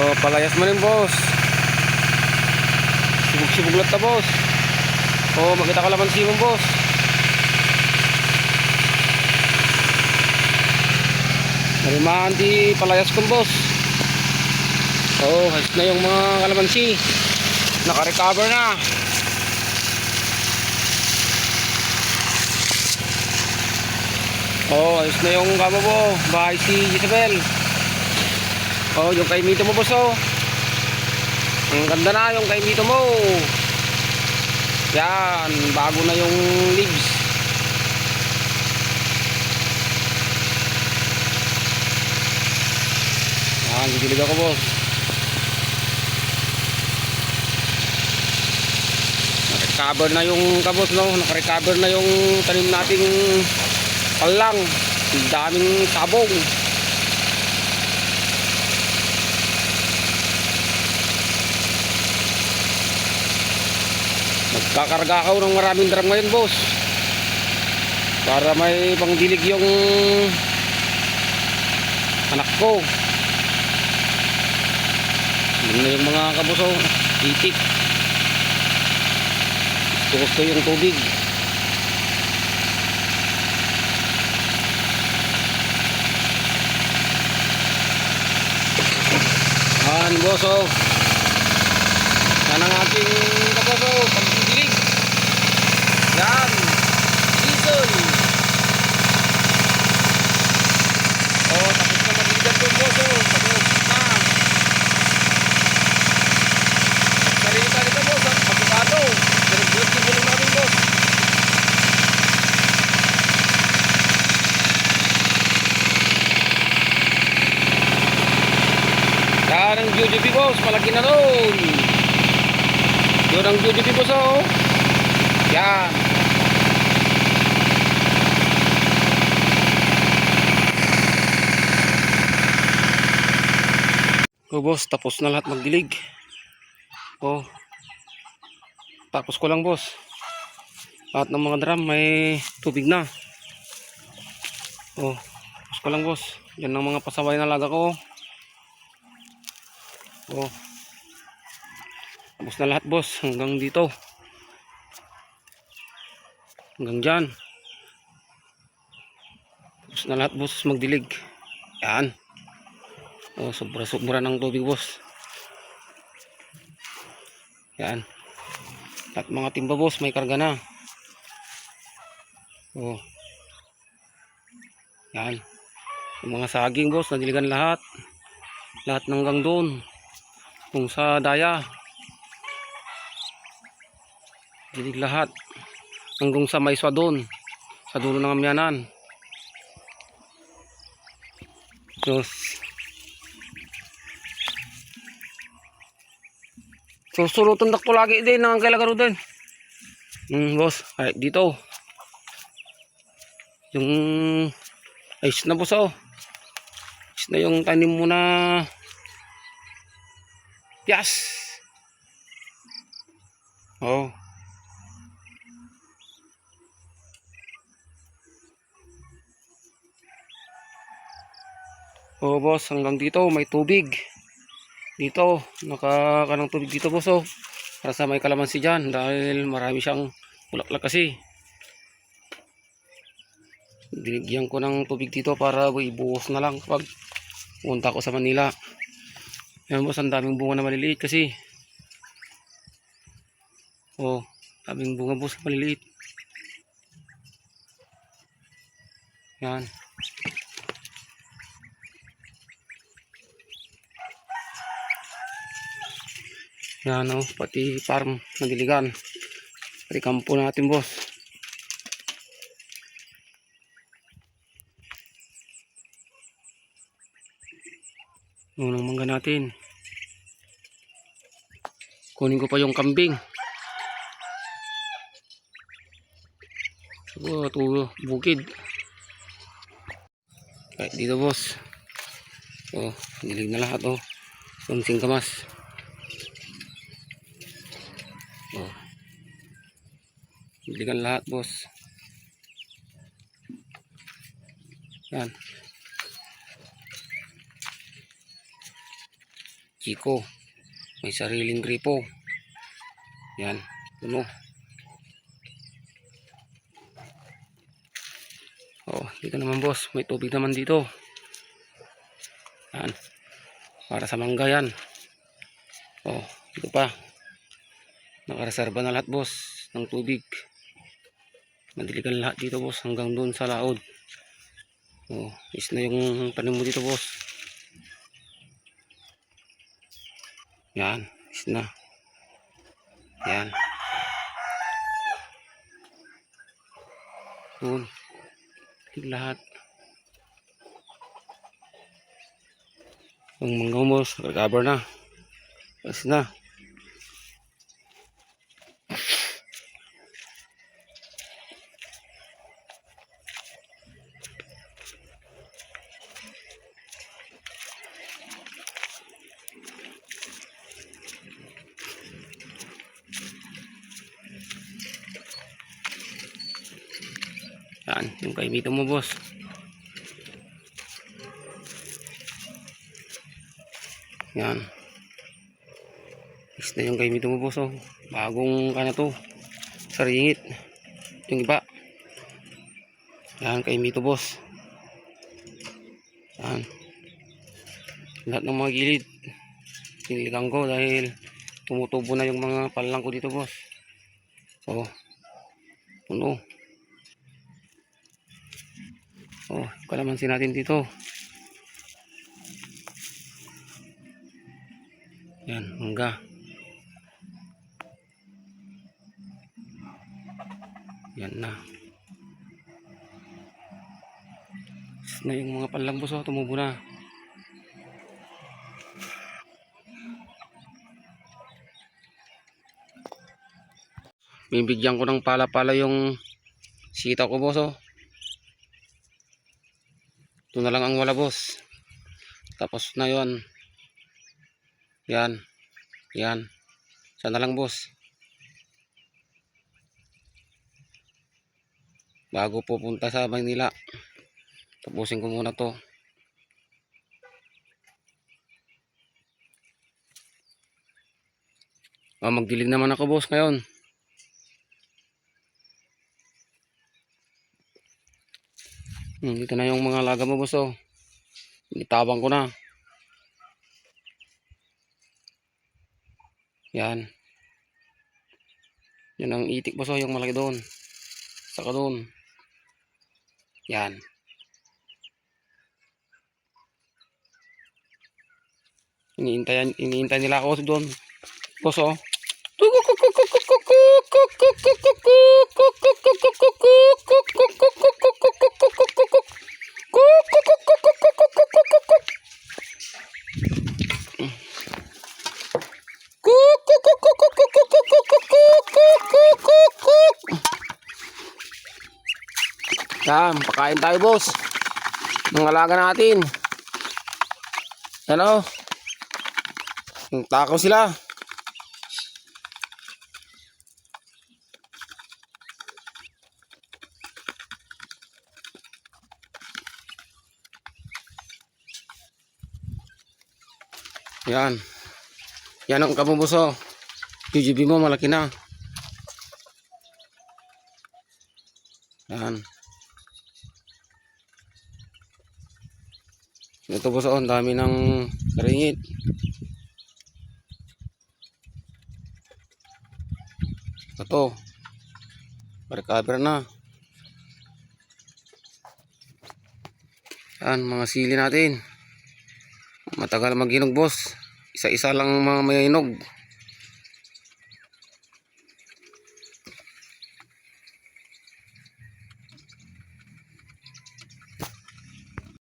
Oh, palayas mo rin, boss. Sibog-sibog lang ta, boss. Oh, makita ka laman simong, boss. Narimaan di palayas kong, boss. Oh, hayos na yung mga kalamansi. Naka-recover na. Oh, ayos na yung kamo mo. Bahay si Isabel. Oh, yung kaimito mo, boss, oh. Ang ganda na yung kaimito mo. Yan, bago na yung leaves. Yan, gigilig ako, boss. Naka-recover na yung kabos, no? Naka-recover na yung tanim nating palang. Ang daming sabong. Magkakarga ako ng maraming drum ngayon, boss, para may pangdilig yung anak ko. Yun na yung mga kabuso, itik. Gusto yung tubig. Yan, boss, oh. Yan ang ating kabuso, pagdidilig. Yan, diesel. Oh, tapos na magdidilig doon, boss, oh. Tapos na. Sarita dito, boss, at pagkakado. Pero bulat yung bulong natin, boss. Yan ang JJB, boss, malaki na doon. Yun ang JJB, boss, oh. Yan. So, boss, tapos na lahat magdilig. Oh. Tapos ko lang, boss. Lahat ng mga drum may tubig na. Oh, tapos ko lang, boss. Yan ang mga pasaway na laga ko. Oh. Tapos na lahat, boss, hanggang dito. Hanggang dyan. Tapos na lahat, boss, magdilig. Yan. Oh, sobra-sobra ng tubig, boss. Yan. At mga timba, boss, may karga na. Oh. Yan. Yung mga saging, boss, nadiligan lahat. Lahat hanggang doon. Kung sa daya. Dilig lahat. Hanggang sa maiswa doon. Sa dulo ng amyanan. So surutan dak po lagi din ang kailangan din. Boss, ay dito. Yung ayos na, boss, oh. Ayos na yung tanim mo na piyas. Oh. Oh, boss, hanggang dito may tubig. Dito, nakakanang tubig dito, boss, oh. Para sa may kalamansi dyan, dahil marami siyang bulaklak kasi. Binigyan ko ng tubig dito para ibuhos na lang pag punta ko sa Manila. Yan, boss, ang daming bunga na maliliit kasi. Oh, daming bunga, boss, maliliit. Yan. Yan, oh, pati farm nadiligan. Pati kampo natin, boss. Unang mangga natin. Kunin ko pa yung kambing. Oh, ito bukid. Kahit dito, boss. Oh, dilig na lahat, oh. Sungsing kamas. Oh. Diligan lahat, boss. Yan. Chico. May sariling gripo. Yan, puno. Oh, dito naman boss, may tubig naman dito. Yan, para sa mangga yan. Oh, dito pa. Nakareserba na lahat boss ng tubig. Madiligan lahat dito boss hanggang doon sa laod. Oh, is na yung tanim mo dito boss. Yan, is na. Yan. Doon. Lahat. Yung mangga mo boss, recover na. Is na. Yan, yung kaimito mo boss. Yan. Is na yung kaimito mo boss oh. Bagong kana to. Saringit. Yung iba. Yan, kaimito boss. Yan. Lahat ng mga gilid. Piniligang ko dahil tumutubo na yung mga palang ko dito boss. Oh. Puno. Oh, kalamansi natin dito. Yan, mangga. Yan na. Na yung mga palang boss oh, tumubo na. Bibigyan ko ng pala-pala yung sitaw ko boss oh. Ito na lang ang wala boss. Tapos na yon. Yan. Yan. Sana lang boss. Bago pupunta sa Maynila. Tapusin ko muna to. Magdilig naman ako boss ngayon. Dito na yung mga laga mo boss oh. Itabang ko na. Yan. Yan ang itik boss oh, yung malaki doon. Saka doon. Yan. Iniintay nila ako doon. Boss oh. Yan, pakain tayo boss. Mga alaga natin. Yan o. Takaw sila. Yan. Yan ang kabubuso. UGB mo malaki na. Yan. Ito po ang dami ng karingit. Ito. Recover na. Yan mga sili natin. Matagal maghinog boss. Isa-isa lang mga may hinog.